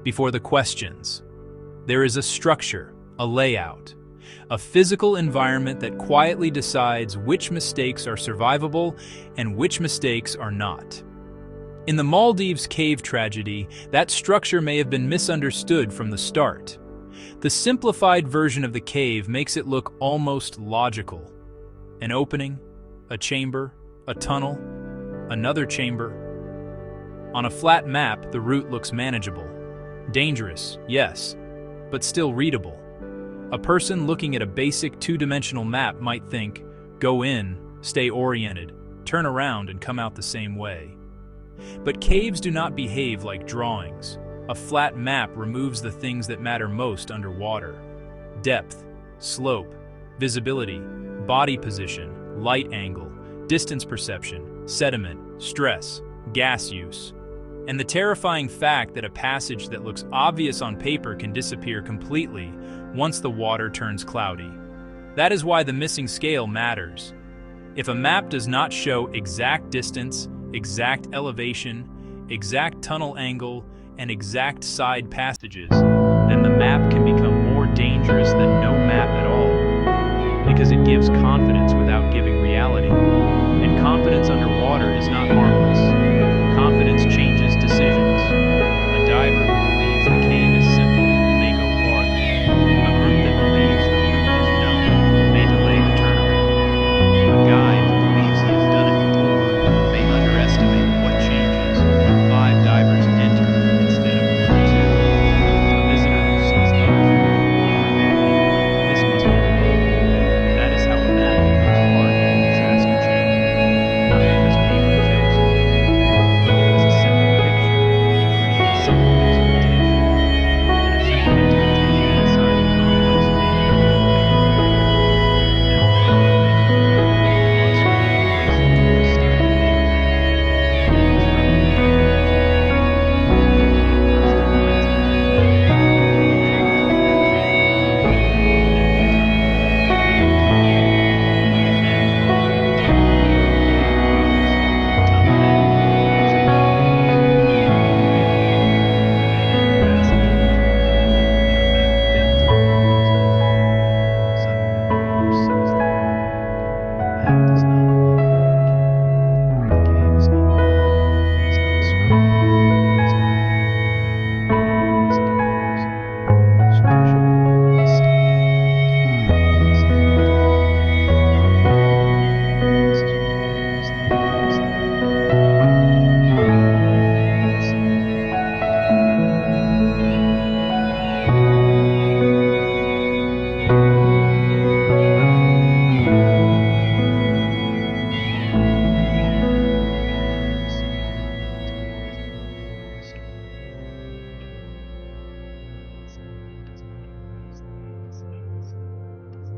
before the questions. There is a structure, a layout, a physical environment that quietly decides which mistakes are survivable and which mistakes are not. In the Maldives cave tragedy, that structure may have been misunderstood from the start. The simplified version of the cave makes it look almost logical. An opening, a chamber, a tunnel, another chamber. On a flat map, the route looks manageable. Dangerous, yes, but still readable. A person looking at a basic two-dimensional map might think, go in, stay oriented, turn around and come out the same way. But caves do not behave like drawings. A flat map removes the things that matter most underwater. Depth, slope, visibility, body position, light angle, distance perception, sediment, stress, gas use, and the terrifying fact that a passage that looks obvious on paper can disappear completely once the water turns cloudy. That is why the missing scale matters. If a map does not show exact distance, exact elevation, exact tunnel angle, and exact side passages, then the map can become more dangerous than no map at all, because it gives confidence without giving reality. And confidence underwater is not harmless. Confidence changes decisions. A diver who believes the cave is simple may go farther. A group that believes the route is known may delay the turnaround. A guide who believes he has done it before may underestimate what changes when 5 divers enter instead of 1 or 2. A visitor who sees others moving, this must be the way. That is how a map becomes part of a disaster chain. Not because paper kills you, but because a simple picture can create a simple expectation. And a simple expectation inside a complex cave can be now once we get a place into a mysterious cave, it's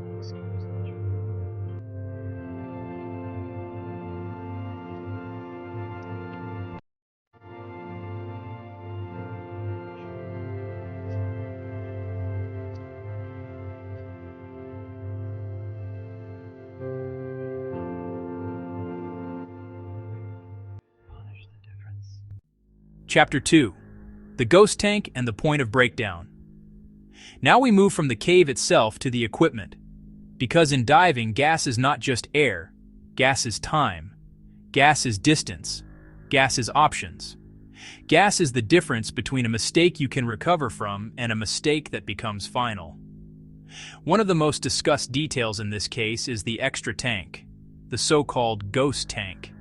from the first lines of Chapter 2. The Ghost Tank and the Point of Breakdown. Now we move from the cave itself to the equipment. Because in diving, gas is not just air. Gas is time. Gas is distance. Gas is options. Gas is the difference between a mistake you can recover from and a mistake that becomes final. One of the most discussed details in this case is the extra tank, the so-called ghost tank.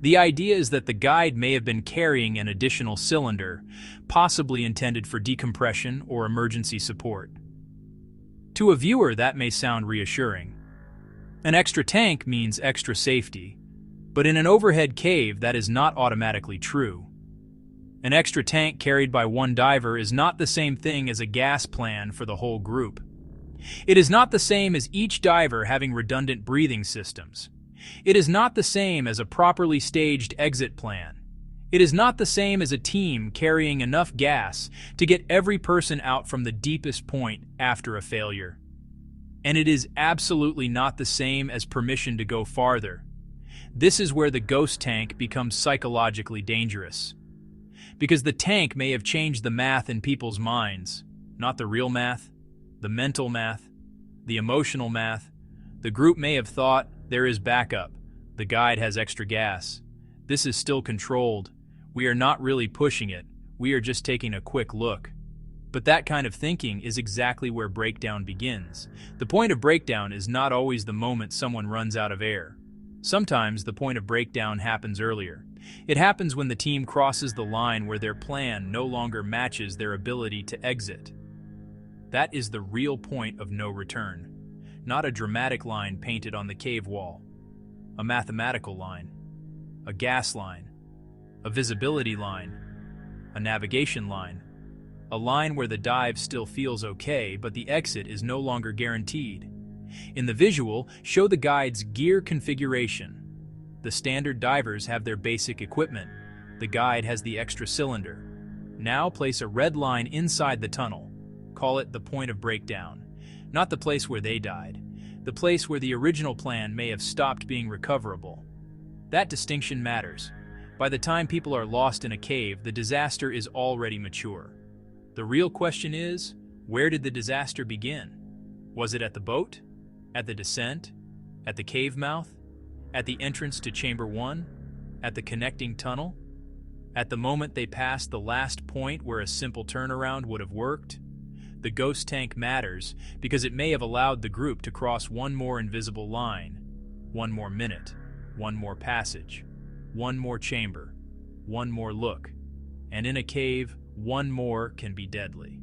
The idea is that the guide may have been carrying an additional cylinder, possibly intended for decompression or emergency support. To a viewer, that may sound reassuring. An extra tank means extra safety, but in an overhead cave, that is not automatically true. An extra tank carried by one diver is not the same thing as a gas plan for the whole group. It is not the same as each diver having redundant breathing systems. It is not the same as a properly staged exit plan. It is not the same as a team carrying enough gas to get every person out from the deepest point after a failure. And it is absolutely not the same as permission to go farther. This is where the ghost tank becomes psychologically dangerous. Because the tank may have changed the math in people's minds. Not the real math, the mental math, the emotional math. The group may have thought, there is backup. The guide has extra gas. This is still controlled. We are not really pushing it. We are just taking a quick look. But that kind of thinking is exactly where breakdown begins. The point of breakdown is not always the moment someone runs out of air. Sometimes the point of breakdown happens earlier. It happens when the team crosses the line where their plan no longer matches their ability to exit. That is the real point of no return. Not a dramatic line painted on the cave wall. A mathematical line. A gas line. A visibility line. A navigation line. A line where the dive still feels okay, but the exit is no longer guaranteed. In the visual, show the guide's gear configuration. The standard divers have their basic equipment. The guide has the extra cylinder. Now place a red line inside the tunnel. Call it the point of breakdown. Not the place where they died. The place where the original plan may have stopped being recoverable. That distinction matters. By the time people are lost in a cave, the disaster is already mature. The real question is, where did the disaster begin? Was it at the boat? At the descent? At the cave mouth? At the entrance to Chamber 1? At the connecting tunnel? At the moment they passed the last point where a simple turnaround would have worked? The ghost tank matters because it may have allowed the group to cross one more invisible line, one more minute, one more passage, one more chamber, one more look. And in a cave, one more can be deadly.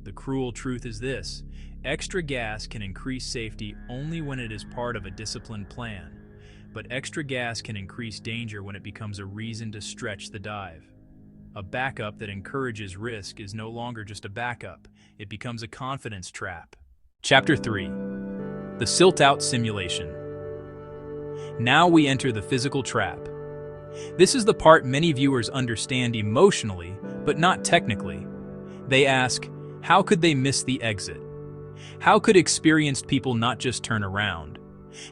The cruel truth is this: extra gas can increase safety only when it is part of a disciplined plan, but extra gas can increase danger when it becomes a reason to stretch the dive. A backup that encourages risk is no longer just a backup, it becomes a confidence trap. Chapter 3. The silt-out simulation. Now we enter the physical trap. This is the part many viewers understand emotionally, but not technically. They ask, how could they miss the exit? How could experienced people not just turn around?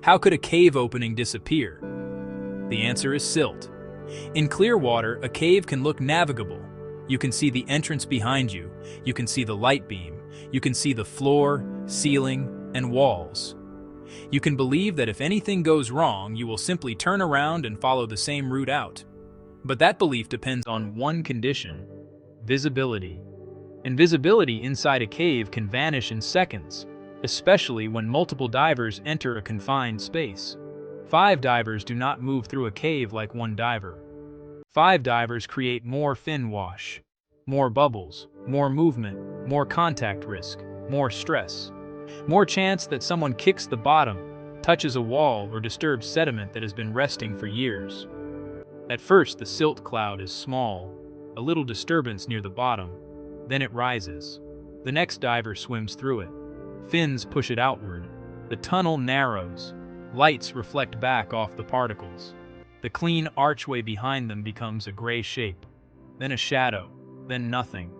How could a cave opening disappear? The answer is silt. In clear water, a cave can look navigable. You can see the entrance behind you, you can see the light beam, you can see the floor, ceiling, and walls. You can believe that if anything goes wrong, you will simply turn around and follow the same route out. But that belief depends on one condition: visibility. And visibility inside a cave can vanish in seconds, especially when multiple divers enter a confined space. 5 divers do not move through a cave like one diver. 5 divers create more fin wash, more bubbles, more movement, more contact risk, more stress, more chance that someone kicks the bottom, touches a wall, or disturbs sediment that has been resting for years. At first, the silt cloud is small, a little disturbance near the bottom. Then it rises. The next diver swims through it. Fins push it outward. The tunnel narrows. Lights reflect back off the particles. The clean archway behind them becomes a gray shape. Then a shadow. Then nothing.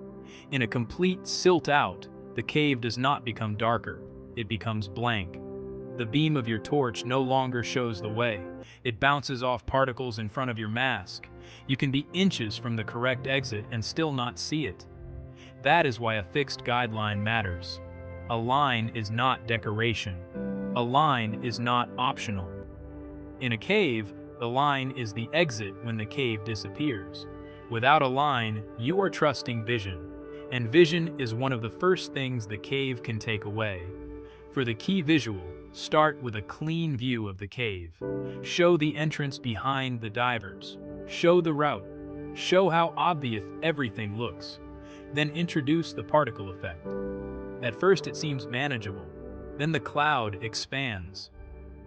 In a complete silt-out, the cave does not become darker. It becomes blank. The beam of your torch no longer shows the way. It bounces off particles in front of your mask. You can be inches from the correct exit and still not see it. That is why a fixed guideline matters. A line is not decoration. A line is not optional. In a cave, the line is the exit when the cave disappears. Without a line, you are trusting vision. And vision is one of the first things the cave can take away. For the key visual, start with a clean view of the cave. Show the entrance behind the divers. Show the route. Show how obvious everything looks. Then introduce the particle effect. At first it seems manageable. Then the cloud expands.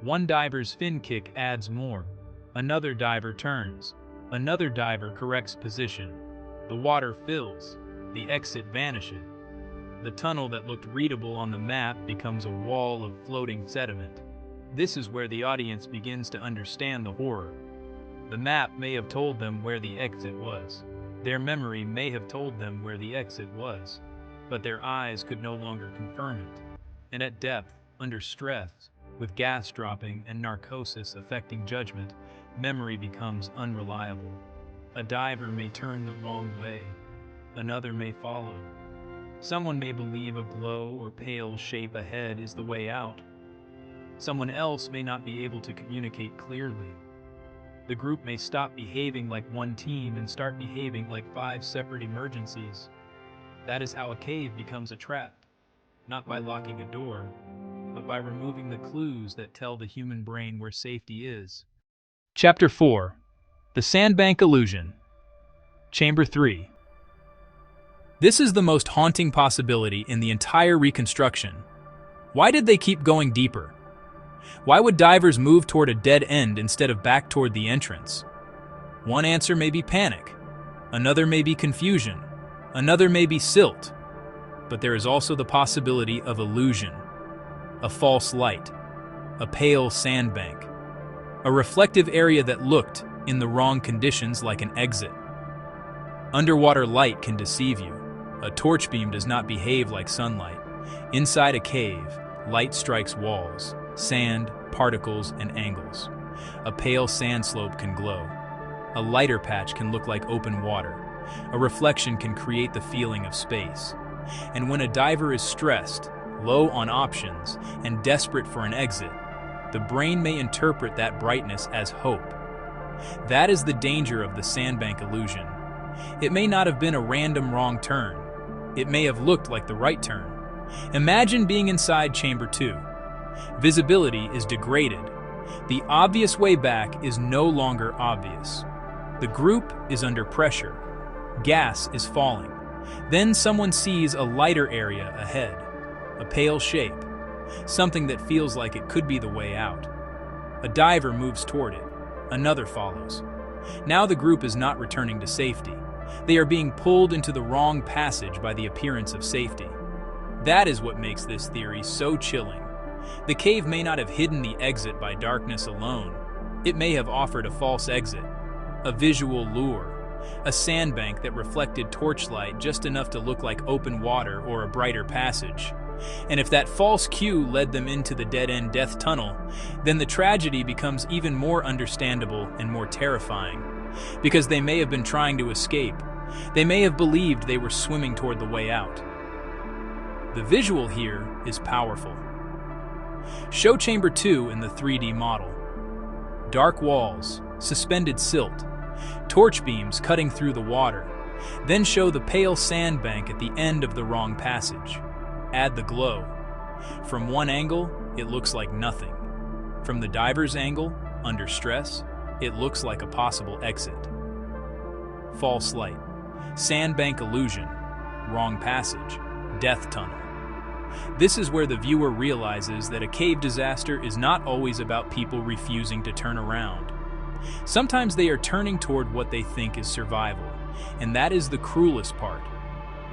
One diver's fin kick adds more. Another diver turns. Another diver corrects position. The water fills. The exit vanishes. The tunnel that looked readable on the map becomes a wall of floating sediment. This is where the audience begins to understand the horror. The map may have told them where the exit was. Their memory may have told them where the exit was, but their eyes could no longer confirm it. And at depth, under stress, with gas dropping and narcosis affecting judgment, memory becomes unreliable. A diver may turn the wrong way, another may follow. Someone may believe a glow or pale shape ahead is the way out. Someone else may not be able to communicate clearly. The group may stop behaving like one team and start behaving like 5 separate emergencies. That is how a cave becomes a trap, not by locking a door, but by removing the clues that tell the human brain where safety is. Chapter 4. The Sandbank Illusion. Chamber 3. This is the most haunting possibility in the entire reconstruction. Why did they keep going deeper? Why would divers move toward a dead end instead of back toward the entrance? One answer may be panic, another may be confusion, another may be silt, but there is also the possibility of illusion, a false light, a pale sandbank, a reflective area that looked, in the wrong conditions, like an exit. Underwater light can deceive you. A torch beam does not behave like sunlight. Inside a cave, light strikes walls, sand, particles, and angles. A pale sand slope can glow. A lighter patch can look like open water. A reflection can create the feeling of space. And when a diver is stressed, low on options, and desperate for an exit, the brain may interpret that brightness as hope. That is the danger of the sandbank illusion. It may not have been a random wrong turn. It may have looked like the right turn. Imagine being inside Chamber 2. Visibility is degraded. The obvious way back is no longer obvious. The group is under pressure. Gas is falling. Then someone sees a lighter area ahead, a pale shape, something that feels like it could be the way out. A diver moves toward it. Another follows. Now the group is not returning to safety. They are being pulled into the wrong passage by the appearance of safety. That is what makes this theory so chilling. The cave may not have hidden the exit by darkness alone. It may have offered a false exit, a visual lure, a sandbank that reflected torchlight just enough to look like open water or a brighter passage. And if that false cue led them into the dead-end death tunnel, then the tragedy becomes even more understandable and more terrifying. Because they may have been trying to escape. They may have believed they were swimming toward the way out. The visual here is powerful. Show Chamber 2 in the 3D model. Dark walls, suspended silt, torch beams cutting through the water. Then show the pale sandbank at the end of the wrong passage. Add the glow. From one angle, it looks like nothing. From the diver's angle, under stress, it looks like a possible exit. False light. Sandbank illusion. Wrong passage. Death tunnel. This is where the viewer realizes that a cave disaster is not always about people refusing to turn around. Sometimes they are turning toward what they think is survival, and that is the cruelest part.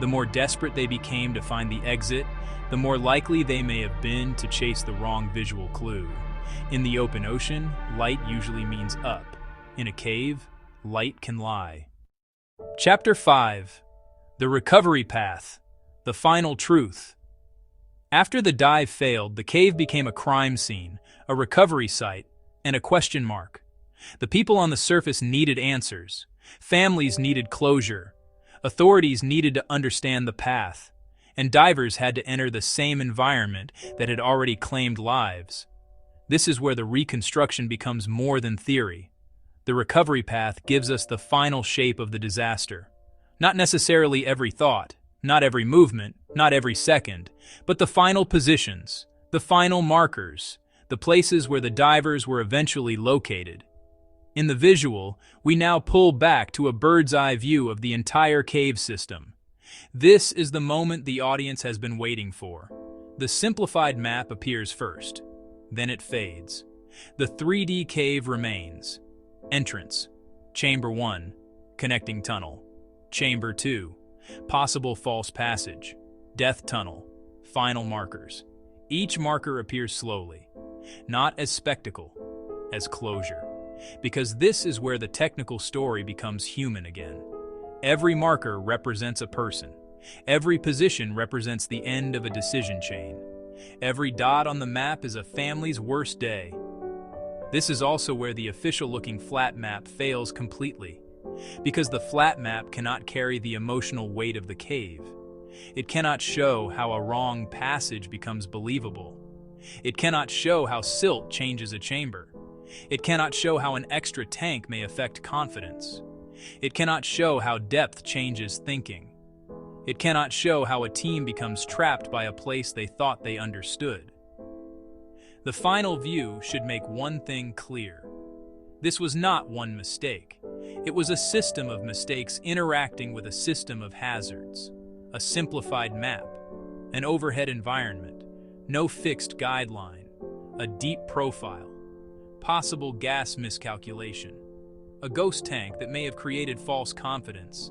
The more desperate they became to find the exit, the more likely they may have been to chase the wrong visual clue. In the open ocean, light usually means up. In a cave, light can lie. Chapter 5. The Recovery Path. The Final Truth. After the dive failed, the cave became a crime scene, a recovery site, and a question mark. The people on the surface needed answers. Families needed closure. Authorities needed to understand the path. And divers had to enter the same environment that had already claimed lives. This is where the reconstruction becomes more than theory. The recovery path gives us the final shape of the disaster. Not necessarily every thought, not every movement, not every second, but the final positions, the final markers, the places where the divers were eventually located. In the visual, we now pull back to a bird's-eye view of the entire cave system. This is the moment the audience has been waiting for. The simplified map appears first. Then it fades. The 3D cave remains. Entrance. Chamber 1. Connecting tunnel. Chamber 2. Possible false passage. Death tunnel. Final markers. Each marker appears slowly. Not as spectacle, as closure. Because this is where the technical story becomes human again. Every marker represents a person. Every position represents the end of a decision chain. Every dot on the map is a family's worst day. This is also where the official-looking flat map fails completely. Because the flat map cannot carry the emotional weight of the cave. It cannot show how a wrong passage becomes believable. It cannot show how silt changes a chamber. It cannot show how an extra tank may affect confidence. It cannot show how depth changes thinking. It cannot show how a team becomes trapped by a place they thought they understood. The final view should make one thing clear. This was not one mistake. It was a system of mistakes interacting with a system of hazards. A simplified map, an overhead environment, no fixed guideline, a deep profile, possible gas miscalculation, a ghost tank that may have created false confidence,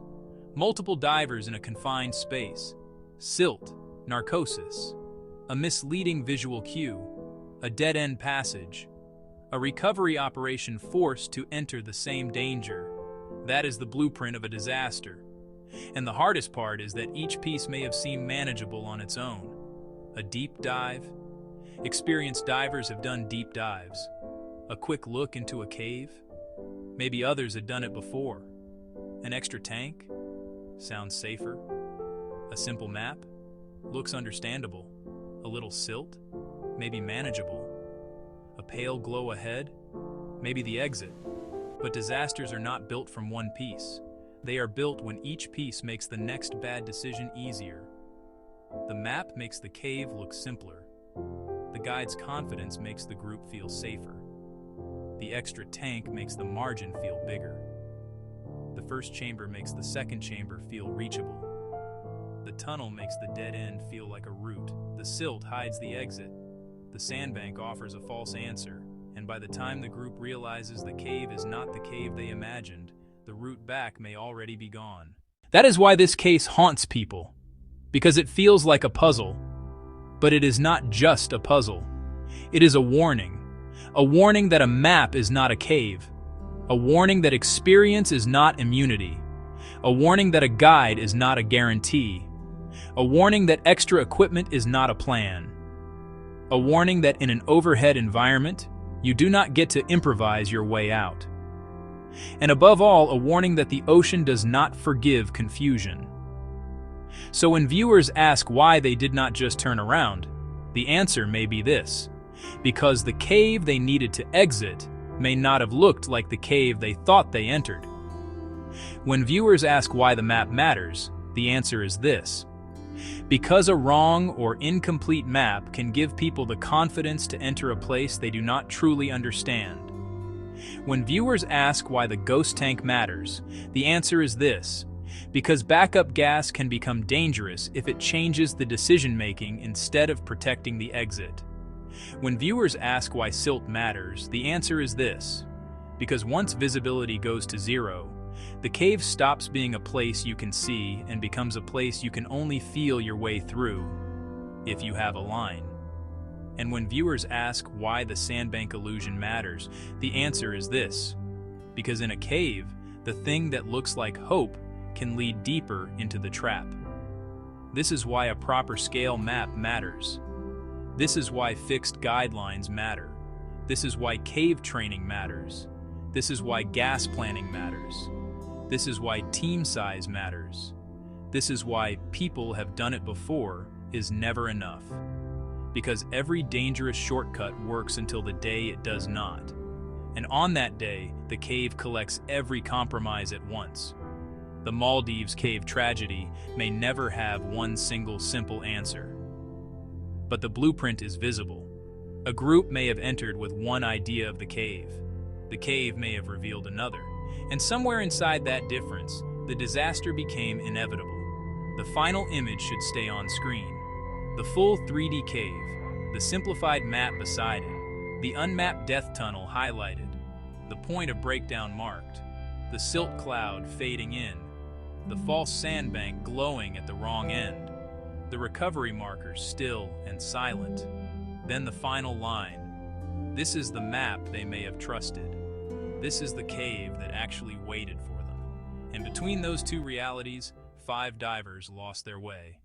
multiple divers in a confined space, silt, narcosis, a misleading visual cue, a dead-end passage, a recovery operation forced to enter the same danger. That is the blueprint of a disaster. And the hardest part is that each piece may have seemed manageable on its own. A deep dive. Experienced divers have done deep dives. A quick look into a cave. Maybe others had done it before. An extra tank? Sounds safer. A simple map? Looks understandable. A little silt? Maybe manageable. A pale glow ahead? Maybe the exit. But disasters are not built from one piece. They are built when each piece makes the next bad decision easier. The map makes the cave look simpler. The guide's confidence makes the group feel safer. The extra tank makes the margin feel bigger. The first chamber makes the second chamber feel reachable. The tunnel makes the dead end feel like a route. The silt hides the exit. The sandbank offers a false answer. And by the time the group realizes the cave is not the cave they imagined, the route back may already be gone. That is why this case haunts people, because it feels like a puzzle, but it is not just a puzzle. It is a warning that a map is not a cave, a warning that experience is not immunity, a warning that a guide is not a guarantee, a warning that extra equipment is not a plan, a warning that in an overhead environment, you do not get to improvise your way out. And above all, a warning that the ocean does not forgive confusion. So when viewers ask why they did not just turn around, the answer may be this: because the cave they needed to exit may not have looked like the cave they thought they entered. When viewers ask why the map matters, the answer is this: because a wrong or incomplete map can give people the confidence to enter a place they do not truly understand. When viewers ask why the ghost tank matters, the answer is this: because backup gas can become dangerous if it changes the decision-making instead of protecting the exit. When viewers ask why silt matters, the answer is this: because once visibility goes to zero, the cave stops being a place you can see and becomes a place you can only feel your way through, if you have a line. And when viewers ask why the sandbank illusion matters, the answer is this: because in a cave, the thing that looks like hope can lead deeper into the trap. This is why a proper scale map matters. This is why fixed guidelines matter. This is why cave training matters. This is why gas planning matters. This is why team size matters. This is why people have done it before is never enough. Because every dangerous shortcut works until the day it does not. And on that day, the cave collects every compromise at once. The Maldives cave tragedy may never have one single simple answer. But the blueprint is visible. A group may have entered with one idea of the cave. The cave may have revealed another. And somewhere inside that difference, the disaster became inevitable. The final image should stay on screen. The full 3D cave, the simplified map beside it, the unmapped death tunnel highlighted, the point of breakdown marked, the silt cloud fading in, the false sandbank glowing at the wrong end, the recovery markers still and silent, then the final line. This is the map they may have trusted. This is the cave that actually waited for them. And between those two realities, 5 divers lost their way.